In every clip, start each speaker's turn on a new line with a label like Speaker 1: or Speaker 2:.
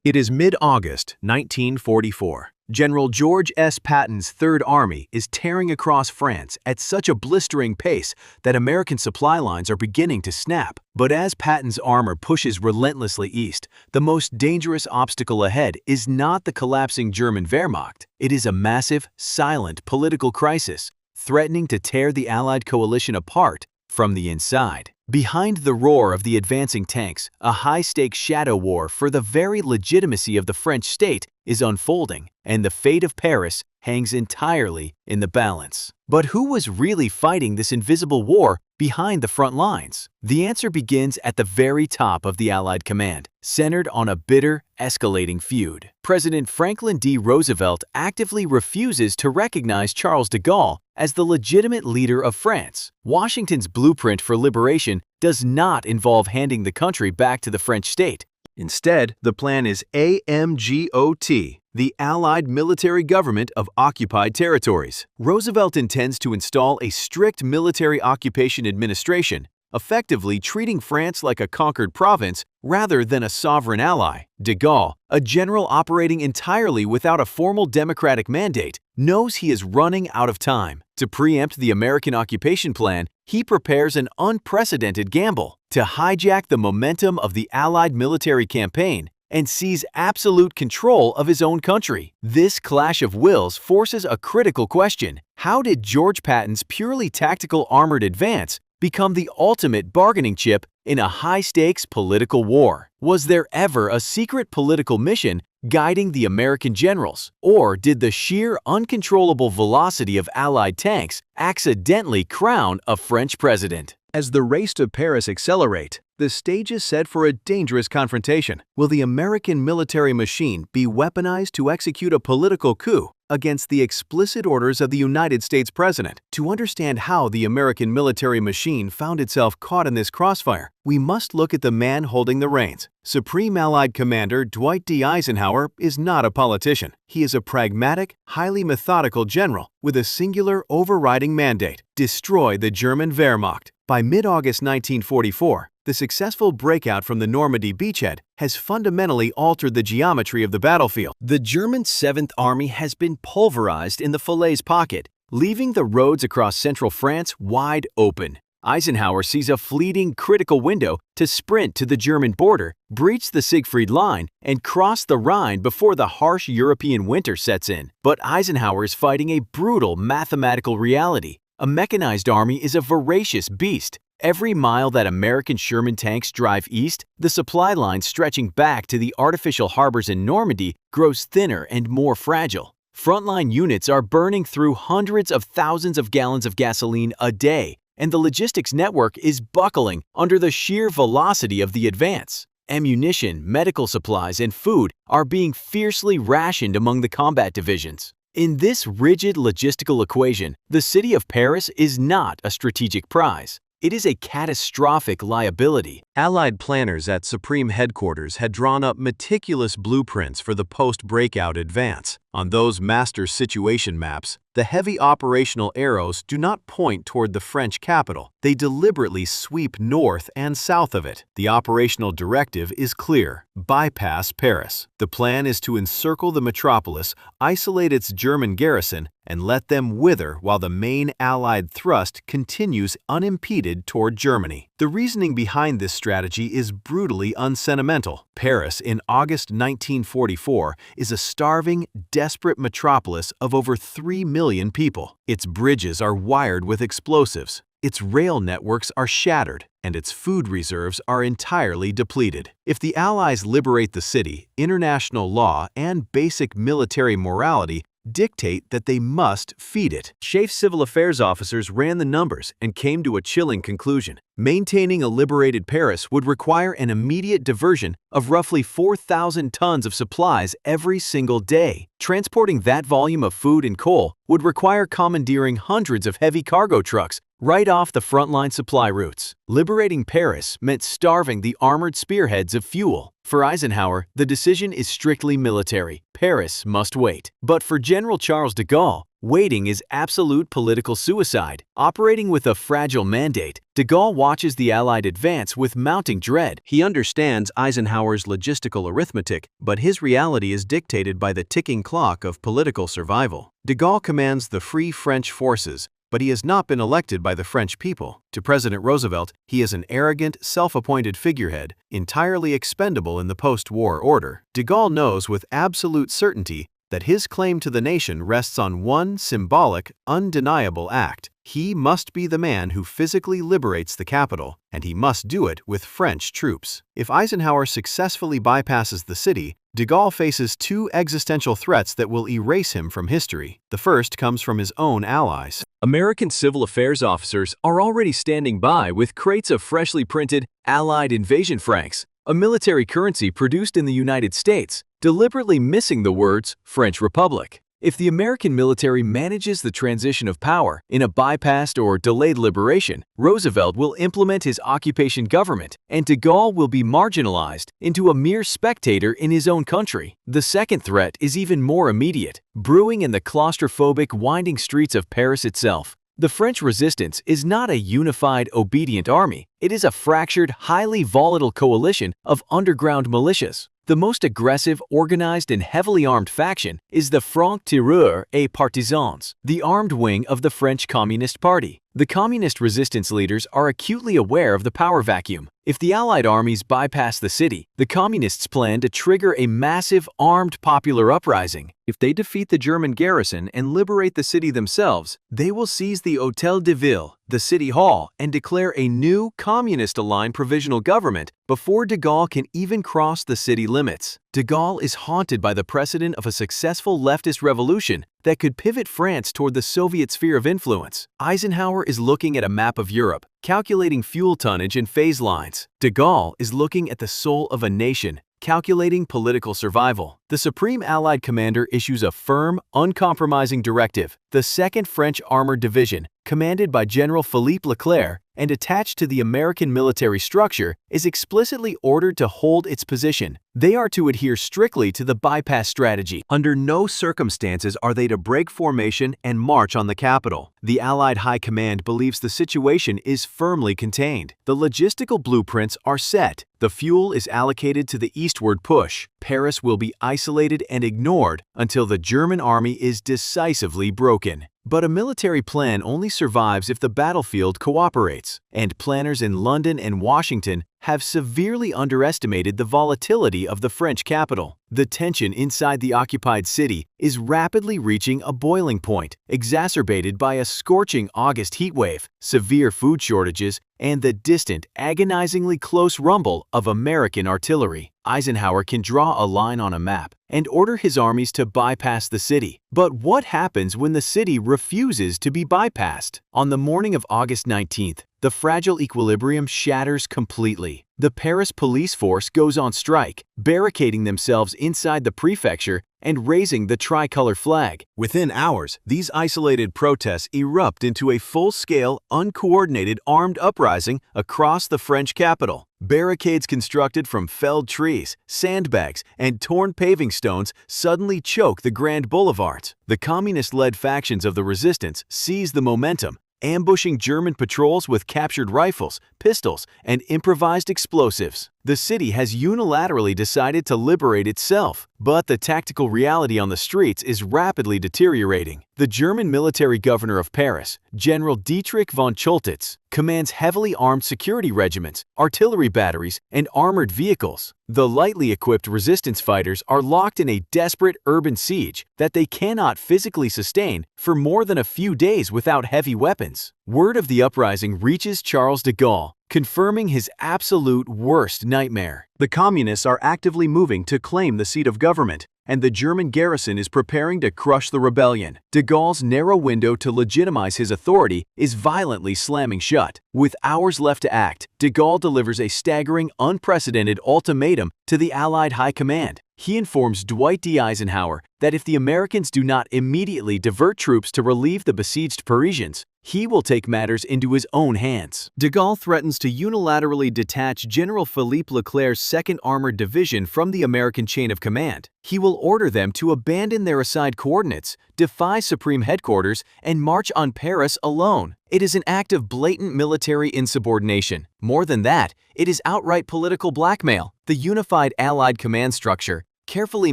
Speaker 1: It is mid-August 1944. General George S. Patton's Third Army is tearing across France at such a blistering pace that American supply lines are beginning to snap. But as Patton's armor pushes relentlessly east, the most dangerous obstacle ahead is not the collapsing German Wehrmacht. It is a massive, silent political crisis, threatening to tear the Allied coalition apart from the inside. Behind the roar of the advancing tanks, a high-stakes shadow war for the very legitimacy of the French state is unfolding, and the fate of Paris hangs entirely in the balance. But who was really fighting this invisible war behind the front lines? The answer begins at the very top of the Allied command, centered on a bitter, escalating feud. President Franklin D. Roosevelt actively refuses to recognize Charles de Gaulle as the legitimate leader of France. Washington's blueprint for liberation does not involve handing the country back to the French state. Instead, the plan is AMGOT, the Allied Military Government of Occupied Territories. Roosevelt intends to install a strict military occupation administration, effectively treating France like a conquered province rather than a sovereign ally. De Gaulle, a general operating entirely without a formal democratic mandate, knows he is running out of time. To preempt the American occupation plan, he prepares an unprecedented gamble to hijack the momentum of the Allied military campaign and seize absolute control of his own country. This clash of wills forces a critical question. How did George Patton's purely tactical armored advance become the ultimate bargaining chip in a high-stakes political war? Was there ever a secret political mission guiding the American generals? Or did the sheer uncontrollable velocity of Allied tanks accidentally crown a French president? As the race to Paris accelerates, the stage is set for a dangerous confrontation. Will the American military machine be weaponized to execute a political coup against the explicit orders of the United States president? To understand how the American military machine found itself caught in this crossfire, we must look at the man holding the reins. Supreme Allied Commander Dwight D. Eisenhower is not a politician. He is a pragmatic, highly methodical general with a singular overriding mandate: destroy the German Wehrmacht. By mid-August 1944, the successful breakout from the Normandy beachhead has fundamentally altered the geometry of the battlefield. The German 7th Army has been pulverized in the Falaise pocket, leaving the roads across central France wide open. Eisenhower sees a fleeting critical window to sprint to the German border, breach the Siegfried Line, and cross the Rhine before the harsh European winter sets in. But Eisenhower is fighting a brutal mathematical reality. A mechanized army is a voracious beast. Every mile that American Sherman tanks drive east, the supply line stretching back to the artificial harbors in Normandy grows thinner and more fragile. Frontline units are burning through hundreds of thousands of gallons of gasoline a day, and the logistics network is buckling under the sheer velocity of the advance. Ammunition, medical supplies, and food are being fiercely rationed among the combat divisions. In this rigid logistical equation, the city of Paris is not a strategic prize. It is a catastrophic liability. Allied planners at Supreme Headquarters had drawn up meticulous blueprints for the post-breakout advance. On those master situation maps, the heavy operational arrows do not point toward the French capital. They deliberately sweep north and south of it. The operational directive is clear: bypass Paris. The plan is to encircle the metropolis, isolate its German garrison, and let them wither while the main Allied thrust continues unimpeded toward Germany. The reasoning behind this strategy is brutally unsentimental. Paris in August 1944 is a starving, desperate metropolis of over 3 million people. Its bridges are wired with explosives, its rail networks are shattered, and its food reserves are entirely depleted. If the Allies liberate the city, international law and basic military morality dictate that they must feed it. Chief civil affairs officers ran the numbers and came to a chilling conclusion. Maintaining a liberated Paris would require an immediate diversion of roughly 4,000 tons of supplies every single day. Transporting that volume of food and coal would require commandeering hundreds of heavy cargo trucks right off the frontline supply routes. Liberating Paris meant starving the armored spearheads of fuel. For Eisenhower, the decision is strictly military. Paris must wait. But for General Charles de Gaulle, waiting is absolute political suicide. Operating with a fragile mandate, de Gaulle watches the Allied advance with mounting dread. He understands Eisenhower's logistical arithmetic, but his reality is dictated by the ticking clock of political survival. De Gaulle commands the Free French forces, but he has not been elected by the French people. To President Roosevelt, he is an arrogant, self-appointed figurehead, entirely expendable in the post-war order. De Gaulle knows with absolute certainty that his claim to the nation rests on one symbolic, undeniable act. He must be the man who physically liberates the capital, and he must do it with French troops. If Eisenhower successfully bypasses the city, de Gaulle faces two existential threats that will erase him from history. The first comes from his own allies. American civil affairs officers are already standing by with crates of freshly printed Allied invasion francs, a military currency produced in the United States, deliberately missing the words French Republic. If the American military manages the transition of power in a bypassed or delayed liberation, Roosevelt will implement his occupation government, and de Gaulle will be marginalized into a mere spectator in his own country. The second threat is even more immediate, brewing in the claustrophobic, winding streets of Paris itself. The French resistance is not a unified, obedient army. It is a fractured, highly volatile coalition of underground militias. The most aggressive, organized, and heavily armed faction is the Francs-Tireurs et Partisans, the armed wing of the French Communist Party. The communist resistance leaders are acutely aware of the power vacuum. If the Allied armies bypass the city, the communists plan to trigger a massive, armed popular uprising. If they defeat the German garrison and liberate the city themselves, they will seize the Hôtel de Ville, the city hall, and declare a new, communist-aligned provisional government before de Gaulle can even cross the city limits. De Gaulle is haunted by the precedent of a successful leftist revolution that could pivot France toward the Soviet sphere of influence. Eisenhower is looking at a map of Europe, calculating fuel tonnage and phase lines. De Gaulle is looking at the soul of a nation, calculating political survival. The Supreme Allied Commander issues a firm, uncompromising directive. The 2nd French Armored Division, commanded by General Philippe Leclerc and attached to the American military structure, is explicitly ordered to hold its position. They are to adhere strictly to the bypass strategy. Under no circumstances are they to break formation and march on the capital. The Allied High Command believes the situation is firmly contained. The logistical blueprints are set. The fuel is allocated to the eastward push. Paris will be isolated and ignored until the German army is decisively broken. But a military plan only survives if the battlefield cooperates, and planners in London and Washington have severely underestimated the volatility of the French capital. The tension inside the occupied city is rapidly reaching a boiling point, exacerbated by a scorching August heatwave, severe food shortages, and the distant, agonizingly close rumble of American artillery. Eisenhower can draw a line on a map and order his armies to bypass the city. But what happens when the city refuses to be bypassed? On the morning of August 19th, the fragile equilibrium shatters completely. The Paris police force goes on strike, barricading themselves inside the prefecture and raising the tricolor flag. Within hours, these isolated protests erupt into a full-scale, uncoordinated armed uprising across the French capital. Barricades constructed from felled trees, sandbags, and torn paving stones suddenly choke the grand boulevards. The communist-led factions of the resistance seize the momentum, ambushing German patrols with captured rifles, pistols, and improvised explosives. The city has unilaterally decided to liberate itself, but the tactical reality on the streets is rapidly deteriorating. The German military governor of Paris, General Dietrich von Choltitz, commands heavily armed security regiments, artillery batteries, and armored vehicles. The lightly equipped resistance fighters are locked in a desperate urban siege that they cannot physically sustain for more than a few days without heavy weapons. Word of the uprising reaches Charles de Gaulle, confirming his absolute worst nightmare. The communists are actively moving to claim the seat of government, and the German garrison is preparing to crush the rebellion. De Gaulle's narrow window to legitimize his authority is violently slamming shut. With hours left to act, de Gaulle delivers a staggering, unprecedented ultimatum to the Allied High Command. He informs Dwight D. Eisenhower that if the Americans do not immediately divert troops to relieve the besieged Parisians, he will take matters into his own hands. De Gaulle threatens to unilaterally detach General Philippe Leclerc's 2nd Armored Division from the American chain of command. He will order them to abandon their assigned coordinates, defy Supreme Headquarters, and march on Paris alone. It is an act of blatant military insubordination. More than that, it is outright political blackmail. The unified Allied command structure, carefully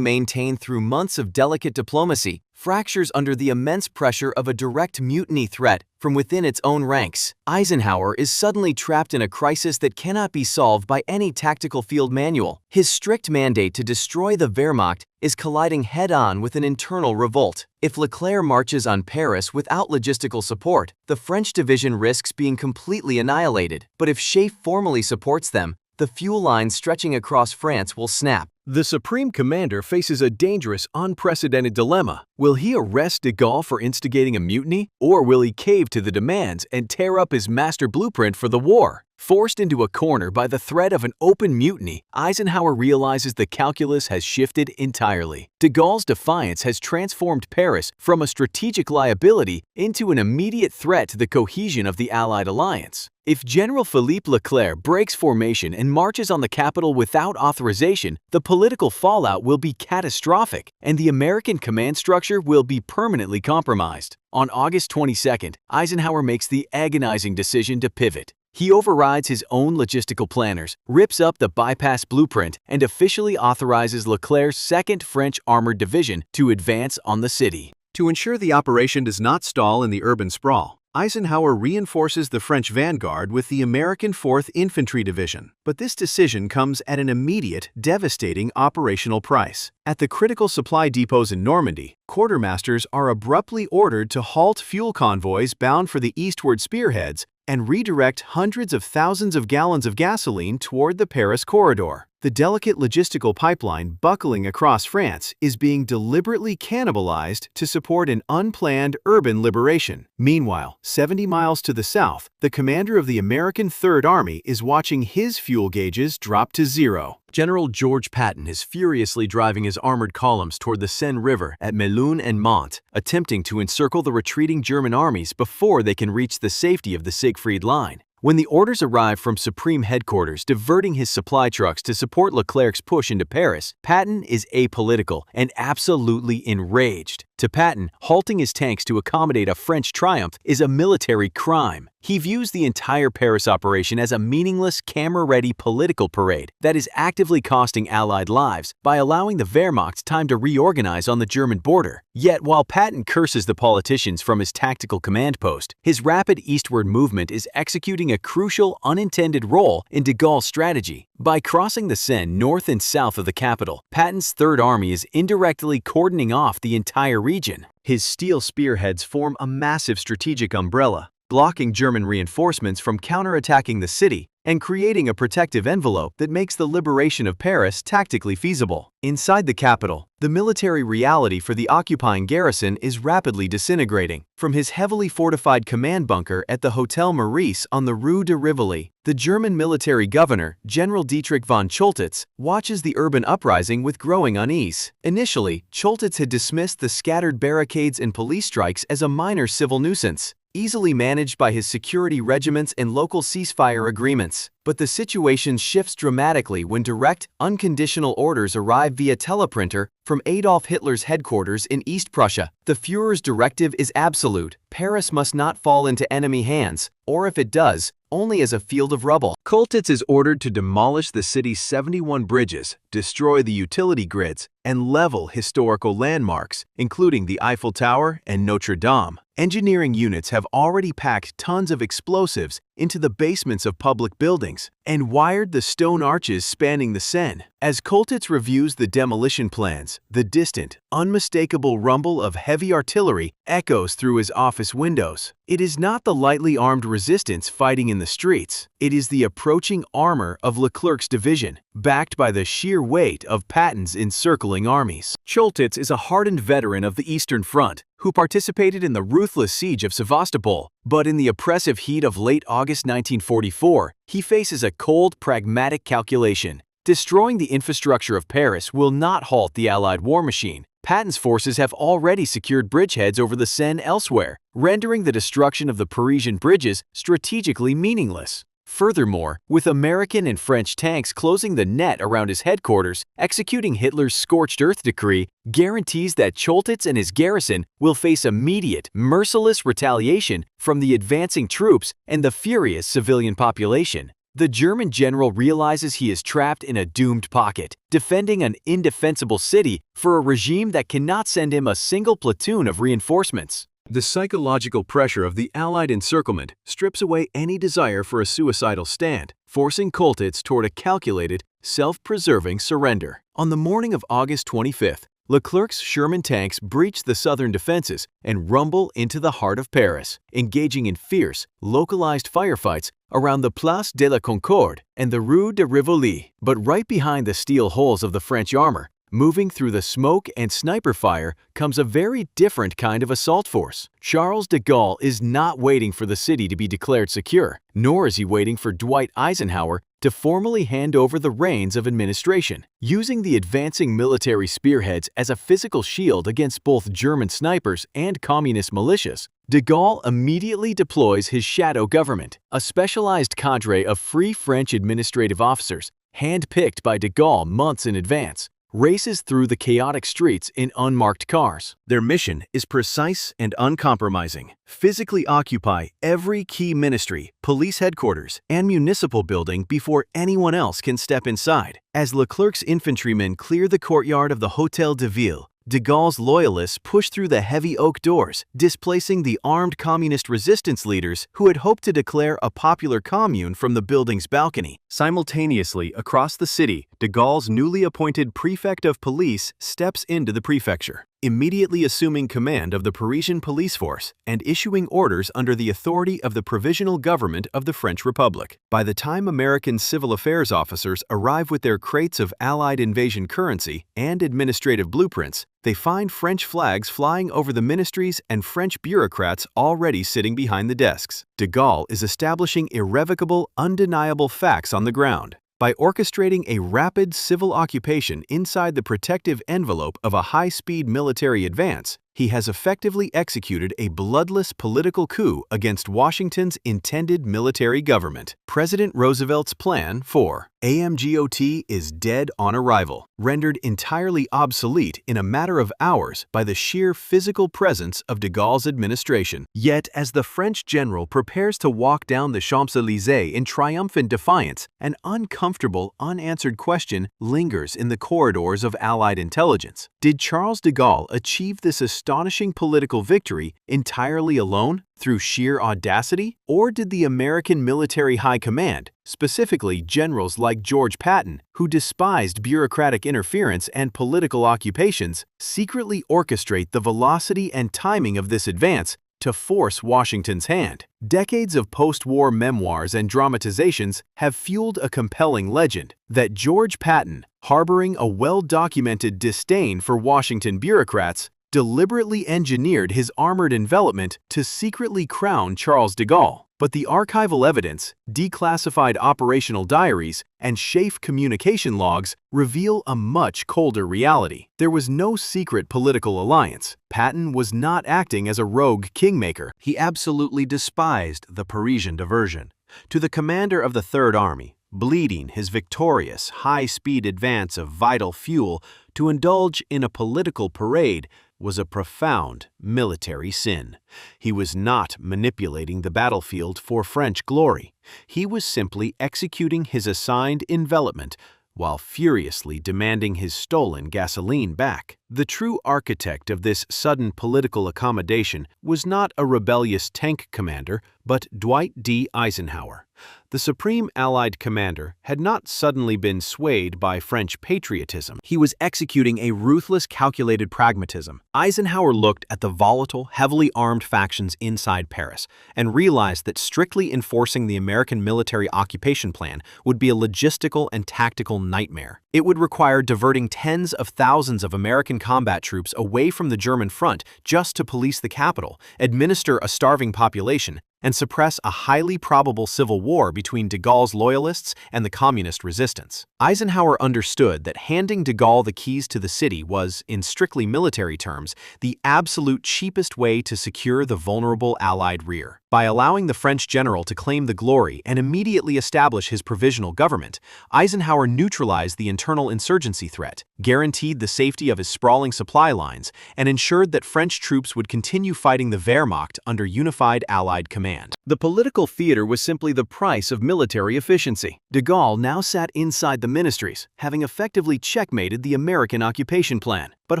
Speaker 1: maintained through months of delicate diplomacy, fractures under the immense pressure of a direct mutiny threat from within its own ranks. Eisenhower is suddenly trapped in a crisis that cannot be solved by any tactical field manual. His strict mandate to destroy the Wehrmacht is colliding head-on with an internal revolt. If Leclerc marches on Paris without logistical support, the French division risks being completely annihilated. But if Schaeff formally supports them, the fuel lines stretching across France will snap. The Supreme Commander faces a dangerous, unprecedented dilemma. Will he arrest de Gaulle for instigating a mutiny, or will he cave to the demands and tear up his master blueprint for the war? Forced into a corner by the threat of an open mutiny, Eisenhower realizes the calculus has shifted entirely. De Gaulle's defiance has transformed Paris from a strategic liability into an immediate threat to the cohesion of the Allied alliance. If General Philippe Leclerc breaks formation and marches on the capital without authorization, the political fallout will be catastrophic, and the American command structure will be permanently compromised. On August 22nd, Eisenhower makes the agonizing decision to pivot. He overrides his own logistical planners, rips up the bypass blueprint, and officially authorizes Leclerc's 2nd French Armored Division to advance on the city. To ensure the operation does not stall in the urban sprawl, Eisenhower reinforces the French vanguard with the American 4th Infantry Division. But this decision comes at an immediate, devastating operational price. At the critical supply depots in Normandy, quartermasters are abruptly ordered to halt fuel convoys bound for the eastward spearheads and redirect hundreds of thousands of gallons of gasoline toward the Paris corridor. The delicate logistical pipeline buckling across France is being deliberately cannibalized to support an unplanned urban liberation. Meanwhile, 70 miles to the south, the commander of the American Third Army is watching his fuel gauges drop to zero. General George Patton is furiously driving his armored columns toward the Seine River at Melun and Mantes, attempting to encircle the retreating German armies before they can reach the safety of the Siegfried Line. When the orders arrive from Supreme Headquarters diverting his supply trucks to support Leclerc's push into Paris, Patton is apolitical and absolutely enraged. To Patton, halting his tanks to accommodate a French triumph is a military crime. He views the entire Paris operation as a meaningless, camera-ready political parade that is actively costing Allied lives by allowing the Wehrmacht time to reorganize on the German border. Yet, while Patton curses the politicians from his tactical command post, his rapid eastward movement is executing a crucial, unintended role in de Gaulle's strategy. By crossing the Seine north and south of the capital, Patton's Third Army is indirectly cordoning off the entire region. His steel spearheads form a massive strategic umbrella, blocking German reinforcements from counterattacking the city and creating a protective envelope that makes the liberation of Paris tactically feasible. Inside the capital, the military reality for the occupying garrison is rapidly disintegrating. From his heavily fortified command bunker at the Hotel Meurice on the Rue de Rivoli, the German military governor, General Dietrich von Choltitz, watches the urban uprising with growing unease. Initially, Choltitz had dismissed the scattered barricades and police strikes as a minor civil nuisance, easily managed by his security regiments and local ceasefire agreements. But the situation shifts dramatically when direct, unconditional orders arrive via teleprinter from Adolf Hitler's headquarters in East Prussia. The Führer's directive is absolute. Paris must not fall into enemy hands, or if it does, only as a field of rubble. Choltitz is ordered to demolish the city's 71 bridges, destroy the utility grids, and level historical landmarks, including the Eiffel Tower and Notre Dame. Engineering units have already packed tons of explosives into the basements of public buildings and wired the stone arches spanning the Seine. As Choltitz reviews the demolition plans, the distant, unmistakable rumble of heavy artillery echoes through his office windows. It is not the lightly armed resistance fighting in the streets. It is the approaching armor of Leclerc's division, backed by the sheer weight of Patton's encircling armies. Choltitz is a hardened veteran of the Eastern Front who participated in the ruthless siege of Sevastopol, but in the oppressive heat of late August 1944, he faces a cold, pragmatic calculation. Destroying the infrastructure of Paris will not halt the Allied war machine. Patton's forces have already secured bridgeheads over the Seine elsewhere, rendering the destruction of the Parisian bridges strategically meaningless. Furthermore, with American and French tanks closing the net around his headquarters, executing Hitler's scorched earth decree guarantees that Choltitz and his garrison will face immediate, merciless retaliation from the advancing troops and the furious civilian population. The German general realizes he is trapped in a doomed pocket, defending an indefensible city for a regime that cannot send him a single platoon of reinforcements. The psychological pressure of the Allied encirclement strips away any desire for a suicidal stand, forcing Choltitz toward a calculated, self-preserving surrender. On the morning of August 25th, Leclerc's Sherman tanks breach the southern defenses and rumble into the heart of Paris, engaging in fierce, localized firefights around the Place de la Concorde and the Rue de Rivoli. But right behind the steel hulls of the French armor, moving through the smoke and sniper fire, comes a very different kind of assault force. Charles de Gaulle is not waiting for the city to be declared secure, nor is he waiting for Dwight Eisenhower to formally hand over the reins of administration. Using the advancing military spearheads as a physical shield against both German snipers and communist militias, de Gaulle immediately deploys his shadow government, a specialized cadre of free French administrative officers, hand-picked by de Gaulle months in advance, races through the chaotic streets in unmarked cars. Their mission is precise and uncompromising. Physically occupy every key ministry, police headquarters, and municipal building before anyone else can step inside. As Leclerc's infantrymen clear the courtyard of the Hôtel de Ville, de Gaulle's loyalists push through the heavy oak doors, displacing the armed communist resistance leaders who had hoped to declare a popular commune from the building's balcony. Simultaneously, across the city, de Gaulle's newly appointed prefect of police steps into the prefecture, immediately assuming command of the Parisian police force and issuing orders under the authority of the Provisional Government of the French Republic. By the time American civil affairs officers arrive with their crates of Allied invasion currency and administrative blueprints, they find French flags flying over the ministries and French bureaucrats already sitting behind the desks. De Gaulle is establishing irrevocable, undeniable facts on the ground. By orchestrating a rapid civil occupation inside the protective envelope of a high-speed military advance, he has effectively executed a bloodless political coup against Washington's intended military government. President Roosevelt's plan for AMGOT is dead on arrival, rendered entirely obsolete in a matter of hours by the sheer physical presence of de Gaulle's administration. Yet, as the French general prepares to walk down the Champs-Élysées in triumphant defiance, an uncomfortable, unanswered question lingers in the corridors of Allied intelligence. Did Charles de Gaulle achieve this astonishing political victory entirely alone, through sheer audacity? Or did the American military high command, specifically generals like George Patton, who despised bureaucratic interference and political occupations, secretly orchestrate the velocity and timing of this advance to force Washington's hand? Decades of post-war memoirs and dramatizations have fueled a compelling legend that George Patton, harboring a well-documented disdain for Washington bureaucrats, deliberately engineered his armored envelopment to secretly crown Charles de Gaulle. But the archival evidence, declassified operational diaries, and SHAEF communication logs reveal a much colder reality. There was no secret political alliance. Patton was not acting as a rogue kingmaker. He absolutely despised the Parisian diversion. To the commander of the Third Army, bleeding his victorious, high-speed advance of vital fuel to indulge in a political parade was a profound military sin. He was not manipulating the battlefield for French glory. He was simply executing his assigned envelopment while furiously demanding his stolen gasoline back. The true architect of this sudden political accommodation was not a rebellious tank commander, but Dwight D. Eisenhower. The supreme Allied commander had not suddenly been swayed by French patriotism. He was executing a ruthless, calculated pragmatism. Eisenhower looked at the volatile, heavily armed factions inside Paris and realized that strictly enforcing the American military occupation plan would be a logistical and tactical nightmare. It would require diverting tens of thousands of American combat troops away from the German front just to police the capital, administer a starving population, and suppress a highly probable civil war between de Gaulle's loyalists and the communist resistance. Eisenhower understood that handing de Gaulle the keys to the city was, in strictly military terms, the absolute cheapest way to secure the vulnerable Allied rear. By allowing the French general to claim the glory and immediately establish his provisional government, Eisenhower neutralized the internal insurgency threat, guaranteed the safety of his sprawling supply lines, and ensured that French troops would continue fighting the Wehrmacht under unified Allied command. The political theater was simply the price of military efficiency. De Gaulle now sat inside the ministries, having effectively checkmated the American occupation plan. But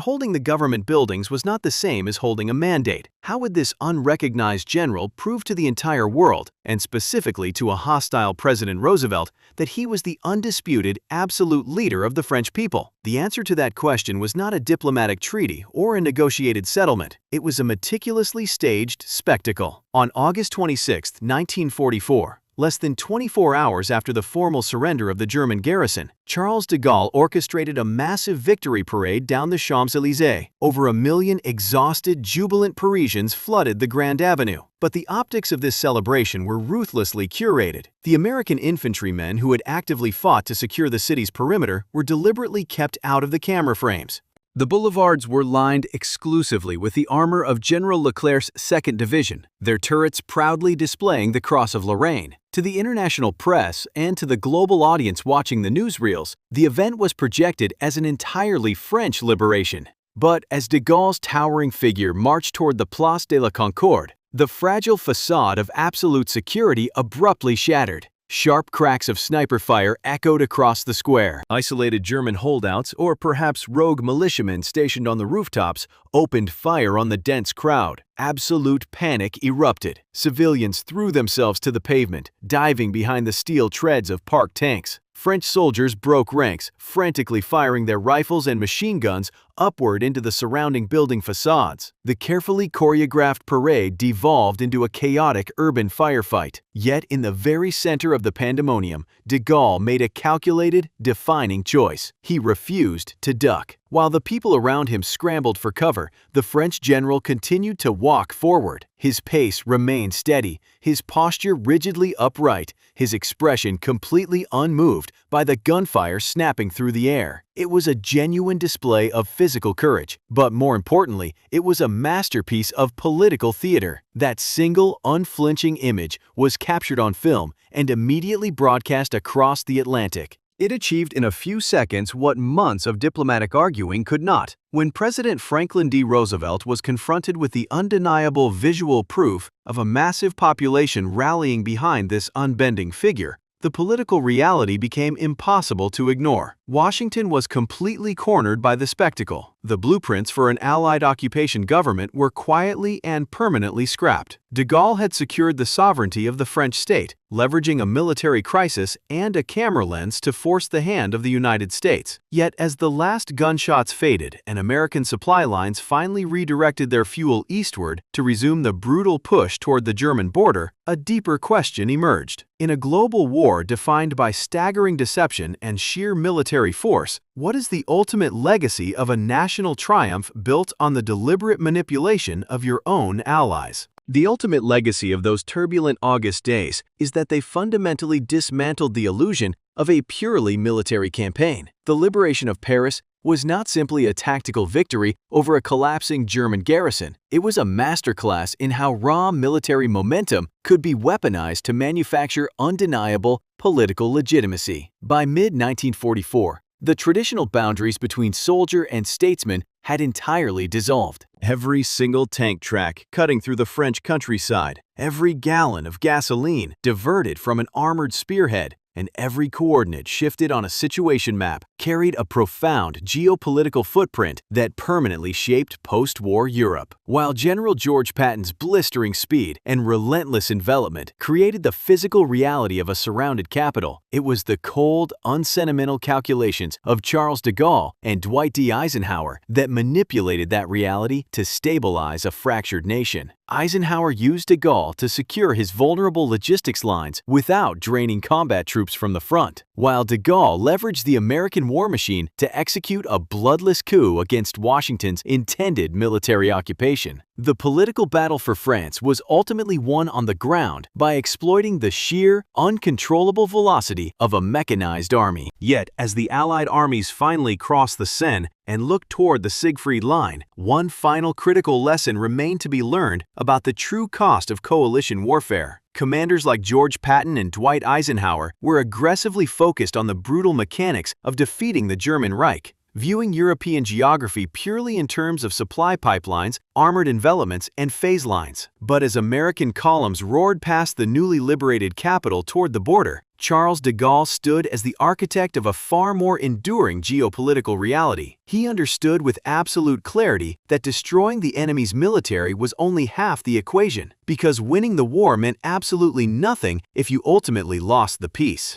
Speaker 1: holding the government buildings was not the same as holding a mandate. How would this unrecognized general prove to the entire world, and specifically to a hostile President Roosevelt, that he was the undisputed, absolute leader of the French people? The answer to that question was not a diplomatic treaty or a negotiated settlement. It was a meticulously staged spectacle. On August 26, 1944, less than 24 hours after the formal surrender of the German garrison, Charles de Gaulle orchestrated a massive victory parade down the Champs-Élysées. Over 1 million exhausted, jubilant Parisians flooded the Grand Avenue. But the optics of this celebration were ruthlessly curated. The American infantrymen who had actively fought to secure the city's perimeter were deliberately kept out of the camera frames. The boulevards were lined exclusively with the armor of General Leclerc's 2nd Division, their turrets proudly displaying the Cross of Lorraine. To the international press and to the global audience watching the newsreels, the event was projected as an entirely French liberation. But as de Gaulle's towering figure marched toward the Place de la Concorde, the fragile facade of absolute security abruptly shattered. Sharp cracks of sniper fire echoed across the square. Isolated German holdouts, or perhaps rogue militiamen stationed on the rooftops, opened fire on the dense crowd. Absolute panic erupted. Civilians threw themselves to the pavement, diving behind the steel treads of parked tanks. French soldiers broke ranks, frantically firing their rifles and machine guns upward into the surrounding building facades. The carefully choreographed parade devolved into a chaotic urban firefight. Yet in the very center of the pandemonium, de Gaulle made a calculated, defining choice. He refused to duck. While the people around him scrambled for cover, the French general continued to walk forward. His pace remained steady, his posture rigidly upright, his expression completely unmoved by the gunfire snapping through the air. It was a genuine display of physical courage, but more importantly, it was a masterpiece of political theater. That single, unflinching image was captured on film and immediately broadcast across the Atlantic. It achieved in a few seconds what months of diplomatic arguing could not. When President Franklin D. Roosevelt was confronted with the undeniable visual proof of a massive population rallying behind this unbending figure, the political reality became impossible to ignore. Washington was completely cornered by the spectacle. The blueprints for an Allied occupation government were quietly and permanently scrapped. De Gaulle had secured the sovereignty of the French state, leveraging a military crisis and a camera lens to force the hand of the United States. Yet as the last gunshots faded and American supply lines finally redirected their fuel eastward to resume the brutal push toward the German border, a deeper question emerged. In a global war defined by staggering deception and sheer military force, what is the ultimate legacy of a national triumph built on the deliberate manipulation of your own allies? The ultimate legacy of those turbulent August days is that they fundamentally dismantled the illusion of a purely military campaign. The liberation of Paris was not simply a tactical victory over a collapsing German garrison. It was a masterclass in how raw military momentum could be weaponized to manufacture undeniable political legitimacy. By mid-1944, the traditional boundaries between soldier and statesman had entirely dissolved. Every single tank track cutting through the French countryside, every gallon of gasoline diverted from an armored spearhead, and every coordinate shifted on a situation map carried a profound geopolitical footprint that permanently shaped post-war Europe. While General George Patton's blistering speed and relentless envelopment created the physical reality of a surrounded capital, it was the cold, unsentimental calculations of Charles de Gaulle and Dwight D. Eisenhower that manipulated that reality to stabilize a fractured nation. Eisenhower used de Gaulle to secure his vulnerable logistics lines without draining combat troops from the front, while de Gaulle leveraged the American war machine to execute a bloodless coup against Washington's intended military occupation. The political battle for France was ultimately won on the ground by exploiting the sheer, uncontrollable velocity of a mechanized army. Yet, as the Allied armies finally crossed the Seine and looked toward the Siegfried Line, one final critical lesson remained to be learned about the true cost of coalition warfare. Commanders like George Patton and Dwight Eisenhower were aggressively focused on the brutal mechanics of defeating the German Reich, viewing European geography purely in terms of supply pipelines, armored envelopments, and phase lines. But as American columns roared past the newly liberated capital toward the border, Charles de Gaulle stood as the architect of a far more enduring geopolitical reality. He understood with absolute clarity that destroying the enemy's military was only half the equation, because winning the war meant absolutely nothing if you ultimately lost the peace.